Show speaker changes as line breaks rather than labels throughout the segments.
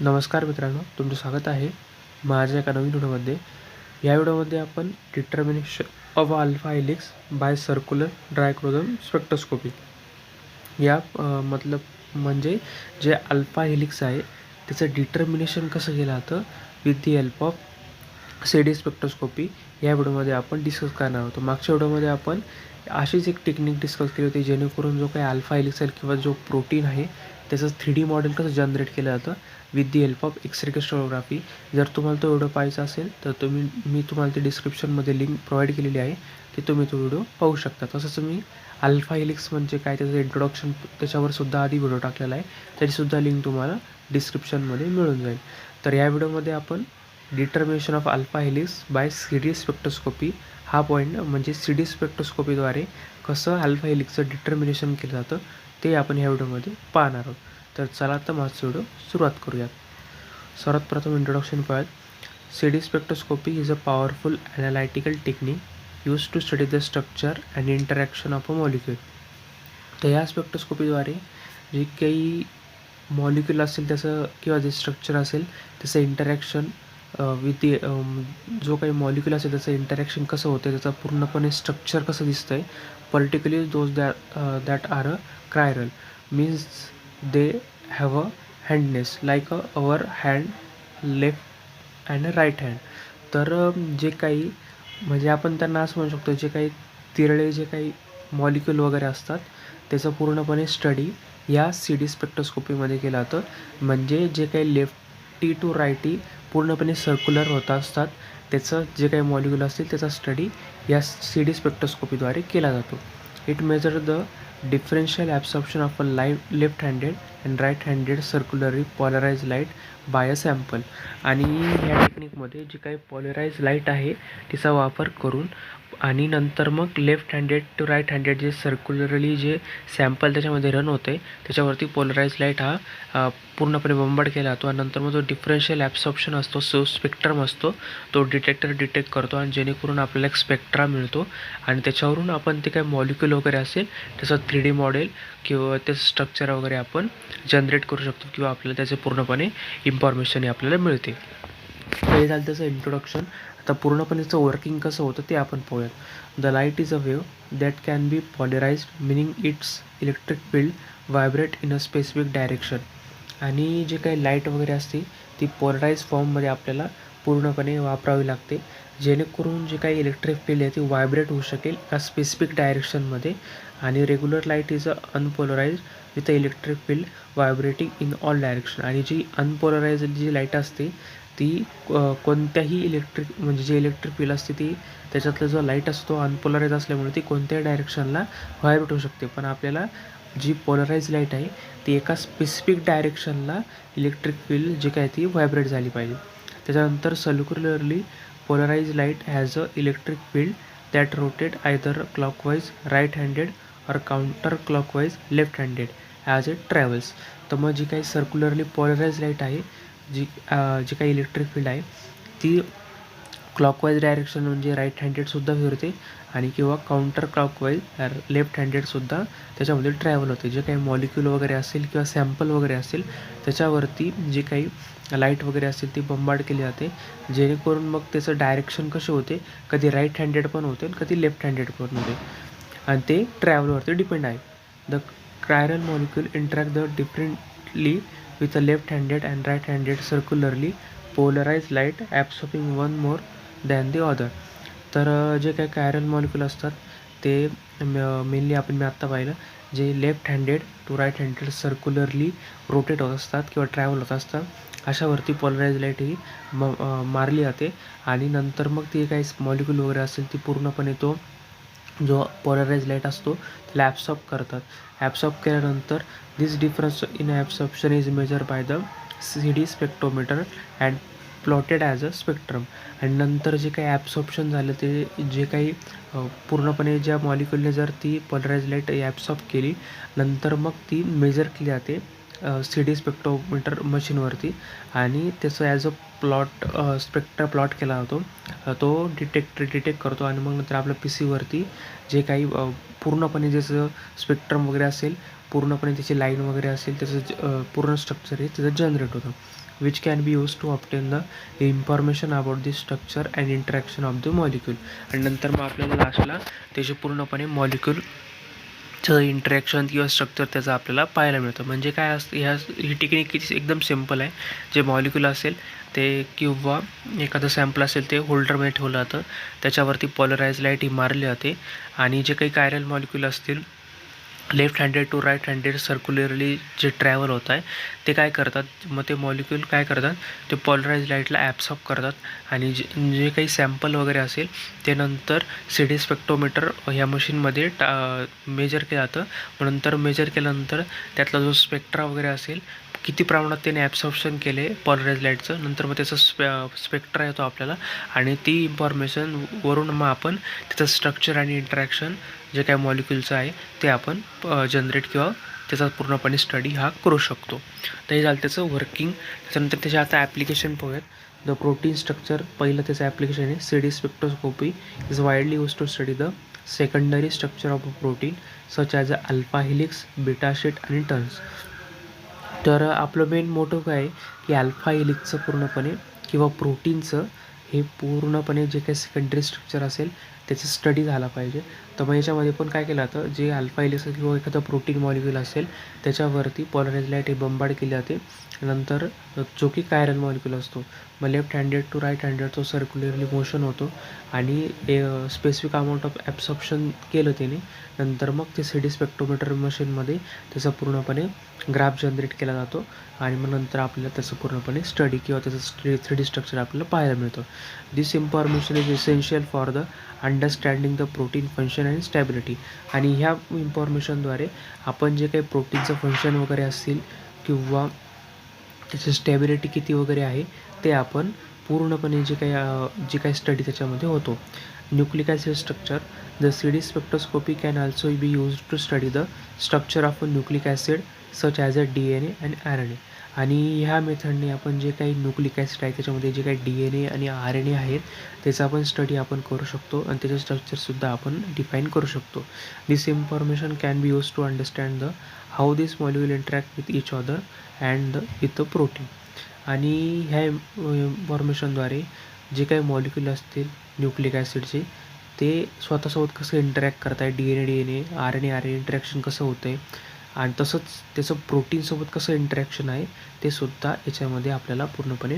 नमस्कार मित्रांनो, तुमचं स्वागत आहे माझ्या एका नवीन व्हिडिओमध्ये. या व्हिडिओमध्ये आपण determination of alpha helix by circular dichroism spectroscopy म्हणजे जे अल्फा हेलिक्स आहे त्याचं डिटर्मिनेशन कसं केलं जातं with the help of CD spectroscopy या व्हिडिओमध्ये आपण डिस्कस करणार आहोत. मागच्या व्हिडिओमध्ये आपण अशीच एक टेक्निक डिस्कस केली होती जेणेकरून जो काही अल्फा हेलिक्स आहे किंवा जो प्रोटीन आहे त्याचं 3D मॉडेल कसं जनरेट केलं जातं with the help of X-ray crystallography. जर तुम्हाला तो व्हिडिओ पाहायचा असेल तर मी तुम्हाला ते डिस्क्रिप्शनमध्ये लिंक प्रोव्हाइड केलेली आहे, की तुम्ही तो व्हिडिओ पाहू शकता. तसंच मी अल्फा हेलिक्स म्हणजे काय त्याचं इंट्रोडक्शन त्याच्यावर सुद्धा आधी व्हिडिओ टाकलेला आहे, त्याचीसुद्धा लिंक तुम्हाला डिस्क्रिप्शनमध्ये मिळून जाईल. तर या व्हिडिओमध्ये आपण determination of alpha helix by CD spectroscopy हा पॉईंट म्हणजे CD स्पेक्ट्रोस्कोपीद्वारे कसं अल्फा हेलिक्सचं डिटर्मिनेशन केलं जातं ते आपण ह्या व्हिडिओमध्ये पाहणार आहोत. तर चला आता माझं व्हिडिओ सुरुवात करूयात. सर्वात प्रथम इंट्रोडक्शन पाहूयात. CD spectroscopy is a powerful analytical technique use to study the structure and interaction of a molecule. तर या स्पेक्ट्रोस्कोपीद्वारे जे काही मॉलिक्यूल असेल त्याचं किंवा जे स्ट्रक्चर असेल त्याचं इंटरॅक्शन विथ जो काही मॉलिक्यूल असेल त्याचं इंटरॅक्शन कसं होतं, त्याचं पूर्णपणे स्ट्रक्चर कसं दिसतं आहे. Particularly those that are a chiral means they have a handedness like our hand left and right hand. तर जे काही म्हणजे आपण त्यांना असं म्हणू शकतो, जे काही तिरळे जे काही मॉलिक्यूल वगैरे असतात त्याचं पूर्णपणे स्टडी या CD स्पेक्ट्रोस्कोपीमध्ये केलं जातं. म्हणजे जे काही लेफ्टी टू राईटी पूर्णपणे सर्क्युलर होत असतात त्याचं जे काही मॉलिक्यूल असतील त्याचा स्टडी या CD स्पेक्ट्रोस्कोपीद्वारे केला जातो. It measure the differential absorption of a left handed and right handed circularly polarise light by a sample. आणि ह्या टेक्निकमध्ये जी काही पॉलराइज लाईट आहे तिचा वापर करून आणि नंतर मग left handed to right handed जे सर्क्युलरली जे सॅम्पल त्याच्यामध्ये रन होते त्याच्यावरती पोलराइज लाईट हा पूर्णपणे बंबार्ड केला जातो. आणि नंतर मग जो डिफरन्शियल ॲब्सॉर्प्शन असतो जो स्पेक्ट्रम असतो तो डिटेक्ट करतो आणि जेणेकरून आपल्याला एक स्पेक्ट्रा मिळतो आणि त्याच्यावरून आपण ते काही मॉलिक्यूल वगैरे असेल त्याचं 3D मॉडेल किंवा त्याचं स्ट्रक्चर वगैरे आपण जनरेट करू शकतो किंवा आपल्याला त्याचे पूर्णपणे इन्फॉर्मेशन आपल्याला मिळते. हे झालं त्याचं इंट्रोडक्शन. आता पूर्णपणे त्याचं वर्किंग कसं होतं ते आपण पाहूयात. The light is a wave that can be polarised meaning its electric field vibrate in a specific direction. आणि जे काही लाईट वगैरे असते ती पोलराइज फॉर्ममध्ये आपल्याला पूर्णपणे वापरावी लागते जेणेकरून जे काही इलेक्ट्रिक फील्ड आहे ती व्हायब्रेट होऊ शकेल एका स्पेसिफिक डायरेक्शनमध्ये. आणि regular light is a unpolarise with a electric field vibrating in all direction. आणि जी अनपोलराइज जी लाईट असते ती कोणत्याही म्हणजे जे इलेक्ट्रिक फील्ड असते ती त्याच्यातला जो लाईट असतो अनपोलराइज असल्यामुळे ती कोणत्याही डायरेक्शनला व्हायब्रेट होऊ शकते. पण आपल्याला जी पोलराइज लाईट आहे ती एका स्पेसिफिक डायरेक्शनला इलेक्ट्रिक फील्ड जी काय ती व्हायब्रेट झाली पाहिजे. त्याच्यानंतर circularly polarise light has a electric field that rotate either clockwise right handed और counter clockwise left handed as it travels. तर मग जी काही सर्क्युलरली पोलराइज लाईट आहे जी काही इलेक्ट्रिक फील्ड आहे ती क्लॉकवाईज डायरेक्शन म्हणजे राईट हँडेडसुद्धा फिरते आणि किंवा काउंटर क्लॉकवाईज लेफ्ट हँडेडसुद्धा त्याच्यामध्ये ट्रॅव्हल होते. जे काही मॉलिक्यूल वगैरे असेल किंवा सॅम्पल वगैरे असेल त्याच्यावरती जी काही लाईट वगैरे असेल ती बंबार्ड केली जाते जेणेकरून मग त्याचं डायरेक्शन कसे होते, कधी राईट हँडेड पण होते आणि कधी लेफ्ट हँडेड पण होते आणि ते ट्रॅव्हलवरती डिपेंड आहे. The chiral molecule interact the differently with a left-handed and right-handed circularly polarized light absorbing one more than the other. तर जे काही कायरल मॉलिक्यूल असतात ते मेनली मी आत्ता पाहिलं जे left handed to right handed circularly rotate होत असतात किंवा ट्रॅव्हल होत असतात अशावरती पॉलराइज लाईट ही मारली जाते आणि नंतर मग ती काही मॉलिक्यूल वगैरे असेल ती पूर्णपणे तो जो पोलराइज लाईट असतो त्याला ॲब्सॉर्ब करतात. ॲब्सॉर्ब केल्यानंतर this difference in absorption is measure by the CD spectrometer and plotted as a spectrum. आणि नंतर जे काही ॲब्सॉर्प्शन झालं ते जे काही पूर्णपणे ज्या मॉलिक्यूलने जर ती पोलराइज लाईट ॲब्सॉर्ब केली नंतर मग ती मेजर केली जाते CD स्पेक्ट्रोमीटर मशीनवरती आणि त्याचं ॲज अ स्पेक्ट्रा प्लॉट केला जातो. तो डिटेक्ट करतो आणि मग नंतर आपल्या PCवरती जे काही पूर्णपणे ज्याचं स्पेक्ट्रम वगैरे असेल पूर्णपणे त्याची लाईन वगैरे असेल त्याचं पूर्ण स्ट्रक्चर आहे त्याचं जनरेट होतं. Which can be use to obtain the information about the structure and interaction of the molecule. आणि नंतर मग आपल्याला लास्टला त्याचे पूर्णपणे मॉलिक्यूलचं इंटरॅक्शन किंवा स्ट्रक्चर त्याचं आपल्याला पाहायला मिळतं. म्हणजे काय असतं, ही टेक्निक एकदम सिम्पल आहे. जे मॉलिक्यूल असेल ते किंवा एखादं सॅम्पल असेल ते होल्डरमध्ये ठेवलं जातं, त्याच्यावरती पॉलराइज लाईट ही मारली जाते आणि जे काही कायरल मॉलिक्यूल असतील left handed to right handed circularly जे ट्रॅव्हल होत आहे ते काय करतात, मग ते मॉलिक्यूल काय करतात, ते पॉलराइज लाईटला ॲब्सॉर्ब करतात आणि जे काही सॅम्पल वगैरे असेल ते नंतर CD स्पेक्ट्रोमीटर ह्या मशीनमध्ये मेजर केलं जातं. मग नंतर मेजर केल्यानंतर त्यातला जो स्पेक्ट्रा वगैरे असेल, किती प्रमाणात त्याने ॲब्सॉर्प्शन केले पॉलराइज लाईटचं, नंतर मग त्याचा स्पेक्ट्रा येतो आपल्याला आणि ती इन्फॉर्मेशन वरून मग आपण त्याचं स्ट्रक्चर आणि इंटरॅक्शन जे काय मॉलिक्यूलचं आहे ते आपण जनरेट किंवा त्याचा पूर्णपणे स्टडी हा करू शकतो. तर हे झालं त्याचं वर्किंग. त्याच्यानंतर त्याचे आता ॲप्लिकेशन पाहूयात. द प्रोटीन स्ट्रक्चर, पहिलं त्याचं ॲप्लिकेशन आहे CD spectroscopy is widely use to study the secondary structure of a protein such as a alpha helix, beta sheet आणि टर्न्स. तर आपलं मेन मोटिव्ह काय आहे की अल्फा हिलिक्सचं पूर्णपणे किंवा प्रोटीनचं हे पूर्णपणे जे काही सेकंडरी स्ट्रक्चर असेल त्याचा स्टडी झाला पाहिजे. तर मग याच्यामध्ये पण काय केलं जातं, जे अल्फा हिलिक्स किंवा एखादं प्रोटीन मॉलिक्यूल असेल त्याच्यावरती पॉलराइज लाईट हे बंबार्ड केली जाते. नंतर जो की कायरल मॉलिक्यूल असतो, मग left handed to right handed तो सर्क्युलरली मोशन होतो आणि स्पेसिफिक अमाऊंट ऑफ ॲब्सॉर्प्शन केलं त्याने. नंतर मग ते CD स्पेक्ट्रोमीटर मशीनमध्ये त्याचा पूर्णपणे ग्राफ जनरेट केला जातो आणि मग नंतर आपल्याला त्याचं पूर्णपणे स्टडी किंवा त्याचं 3D स्ट्रक्चर आपल्याला पाहायला मिळतं. This information is essential for the understanding the protein function and stability. आणि ह्या इन्फॉर्मेशनद्वारे आपण जे काही प्रोटीनचं फंक्शन वगैरे असतील किंवा त्याची स्टॅबिलिटी किती वगैरे आहे ते आपण पूर्णपणे जे काही स्टडी त्याच्यामध्ये होतो. Nucleic acid structure, the CD spectroscopy can also be use to study the structure of a nucleic acid such as a DNA and RNA. आणि ह्या मेथडने आपण जे काही न्यूक्लिक ॲसिड आहे त्याच्यामध्ये जे काही DNA आणि RNA आहेत त्याचा आपण स्टडी आपण करू शकतो आणि त्याचं स्ट्रक्चरसुद्धा आपण डिफाईन करू शकतो. This information can be use to understand the how this molecule interact with each other and with the protein. आणि ह्या इन्फॉर्मेशनद्वारे जे काही मॉलिक्यूल असतील न्यूक्लिक ॲसिडचे ते स्वतःसोबत कसं इंटरॅक्ट करत आहे, DNA RNA इंटरॅक्शन कसं होतं आहे आणि तसंच त्याचं प्रोटीनसोबत कसं इंटरॅक्शन आहे ते सुद्धा याच्यामध्ये आपल्याला पूर्णपणे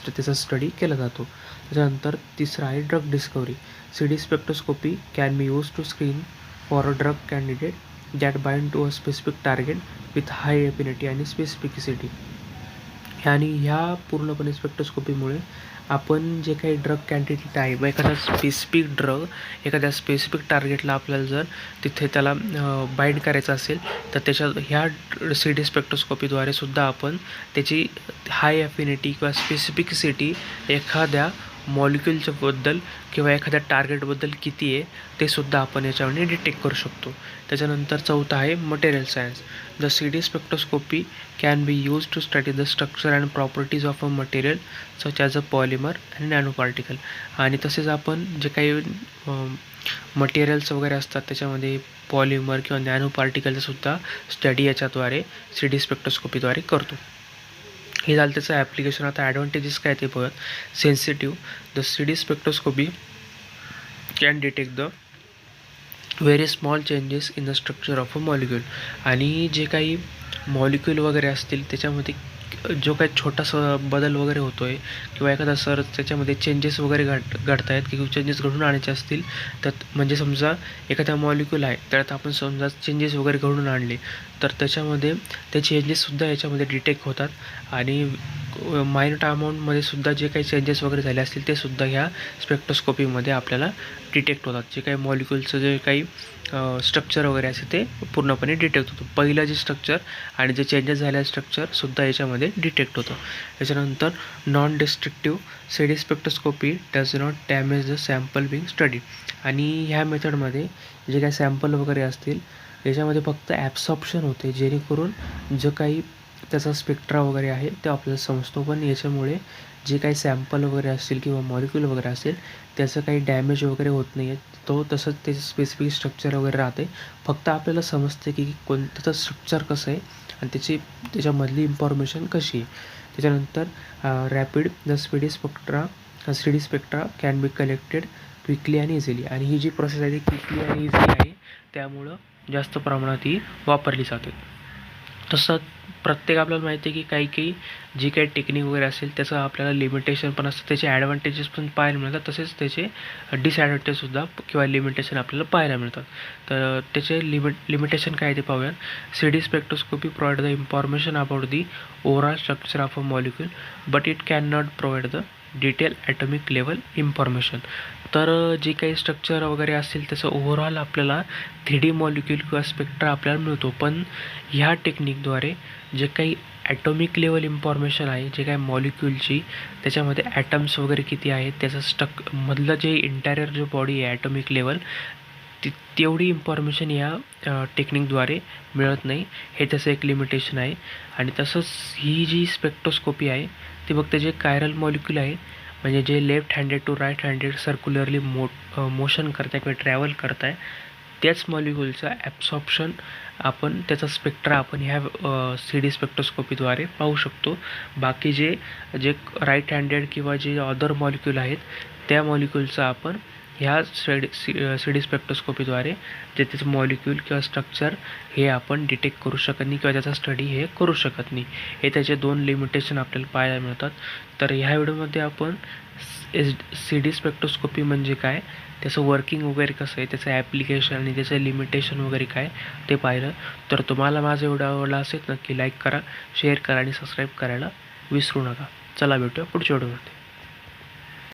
त्याचा स्टडी केला जातो. त्याच्यानंतर तिसरं आहे drug discovery. CD spectroscopy can be use to screen for a drug candidate that bind to a specific target with high affinity आणि स्पेसिफिसिटी. आणि ह्या पूर्णपणे स्पेक्ट्रोस्कोपीमुळे आपण जे काही ड्रग कॅन्डिडेट आहे व एखादा स्पेसिफिक ड्रग एखाद्या स्पेसिफिक टार्गेटला आपल्याला जर तिथे त्याला बाइंड करायचं असेल तर ह्या CD स्पेक्ट्रोस्कोपीद्वारे सुद्धा आपण त्याची हाय ॲफिनिटी किंवा स्पेसिफिसिटी एखाद्या मॉलिक्यूलच्याबद्दल किंवा एखाद्या टार्गेटबद्दल किती आहे ते सुद्धा आपण याच्यामध्ये डिटेक्ट करू शकतो. त्याच्यानंतर चौथा आहे material science. The CD spectroscopy can be use to study the structure and properties of a material such as a polymer and nano particle. आणि तसेच आपण जे काही मटेरियल्स वगैरे असतात त्याच्यामध्ये पॉलिमर किंवा नॅनो पार्टिकलचासुद्धा स्टडी याच्याद्वारे CD स्पेक्ट्रोस्कोपीद्वारे करतो. हे झालं त्याचं ॲप्लिकेशन. आता ॲडव्हान्टेजेस काय ते बघत. Sensitive, the CD spectroscopy can detect the very small changes in the structure of a molecule. आणि जे काही मॉलिक्यूल वगैरे असतील त्याच्यामध्ये जो काही छोटासा बदल वगैरे होतो आहे किंवा एखादा त्याच्यामध्ये चेंजेस वगैरे घडत आहेत किंवा चेंजेस घडून आणायचे असतील तर म्हणजे समजा एखादा मॉलिक्यूल आहे त्यात आपण समजा चेंजेस वगैरे घडून आणले तर त्याच्यामध्ये ते चेंजेससुद्धा याच्यामध्ये डिटेक्ट होतात आणि मायन्यूट अमाऊंटमध्ये सुद्धा जे काही चेंजेस वगैरे झाले असतील ते सुद्धा ह्या स्पेक्ट्रोस्कोपीमध्ये आपल्याला डिटेक्ट होतात. जे काही मॉलिक्यूलचं जे काही स्ट्रक्चर वगैरे असे ते पूर्णपणे डिटेक्ट होतं. पहिलं जे स्ट्रक्चर आणि जे चेंजेस झालेलं स्ट्रक्चरसुद्धा याच्यामध्ये डिटेक्ट होतं. त्याच्यानंतर non destructive CD spectroscopy does not damage the sample being study. आणि ह्या मेथडमध्ये जे काही सॅम्पल वगैरे असतील याच्यामध्ये फक्त ॲब्सॉर्प्शन होते जेणेकरून जो काही त्याचा स्पेक्ट्रा वगैरे आहे ते आपल्याला समजतो. पण याच्यामुळे जे काही सॅम्पल वगैरे असतील किंवा मॉलिक्यूल वगैरे असेल त्याचं काही डॅमेज वगैरे होत नाही आहे. तो तसंच त्याचं स्पेसिफिक स्ट्रक्चर वगैरे राहते. फक्त आपल्याला समजते की त्याचं स्ट्रक्चर कसं आहे आणि त्याच्यामधली इन्फॉर्मेशन कशी आहे. त्याच्यानंतर rapid the speedy spectra 3D spectra can be collected quickly आणि इझिली. आणि ही जी प्रोसेस आहे ती क्विकली आणि इझिली आहे, त्यामुळं जास्त प्रमाणात ही वापरली जाते. तसं प्रत्येक आपल्याला माहिती आहे की काही जी काही टेक्निक वगैरे असेल त्याचं आपल्याला लिमिटेशन पण असतं, त्याचे ॲडव्हान्टेजेस पण पाहायला मिळतात, तसेच त्याचे डिसॲडव्हान्टेजसुद्धा किंवा लिमिटेशन आपल्याला पाहायला मिळतात. तर त्याचे लिमिटेशन काय ते पाहूया. CD spectroscopy provide the information about the overall structure of a molecule but it can not provide the detail atomic level information. तर जे काही स्ट्रक्चर वगैरे असेल त्याचं ओव्हरऑल आपल्याला 3D मॉलिक्यूल किंवा स्पेक्ट्रा आपल्याला मिळतो, पण ह्या टेक्निकद्वारे जे काही ॲटॉमिक लेवल इन्फॉर्मेशन आहे, जे काही मॉलिक्यूलची त्याच्यामध्ये ॲटम्स वगैरे किती आहेत, त्याचं मधलं जे इंटॅरियर जो बॉडी आहे ॲटॉमिक लेवल, तेवढी इन्फॉर्मेशन या टेक्निकद्वारे मिळत नाही. हे त्याचं एक लिमिटेशन आहे. आणि तसंच ही जी स्पेक्ट्रोस्कोपी आहे ती फक्त जे कायरल मॉलिक्यूल आहे, म्हणजे जे left handed to right handed circularly motion करत आहे किंवा ट्रॅव्हल करत आहे, त्याच मॉलिक्यूलचा ॲब्सॉर्प्शन आपण त्याचा स्पेक्ट्रा आपण ह्या CD स्पेक्ट्रोस्कोपीद्वारे पाहू शकतो. बाकी जे जे राईट हँडेड किंवा जे अदर मॉलिक्यूल आहेत त्या मॉलिक्यूलचा आपण ह्या CD स्पेक्ट्रोस्कोपीद्वारे जे त्याचं मॉलिक्यूल किंवा स्ट्रक्चर हे आपण डिटेक्ट करू शकत नाही किंवा त्याचा स्टडी हे करू शकत नाही. हे त्याचे 2 लिमिटेशन आपल्याला पाहायला मिळतात. तर ह्या व्हिडिओमध्ये आपण CD स्पेक्ट्रोस्कोपी म्हणजे काय, त्याचं वर्किंग वगैरे कसं आहे, त्याचं ॲप्लिकेशन आणि त्याचं लिमिटेशन वगैरे काय ते पाहिलं. तर तुम्हाला माझा व्हिडिओ आवडला असेल नक्की लाईक करा, शेअर करा आणि सबस्क्राईब करायला विसरू नका. चला भेटूया पुढच्या व्हिडिओमध्ये.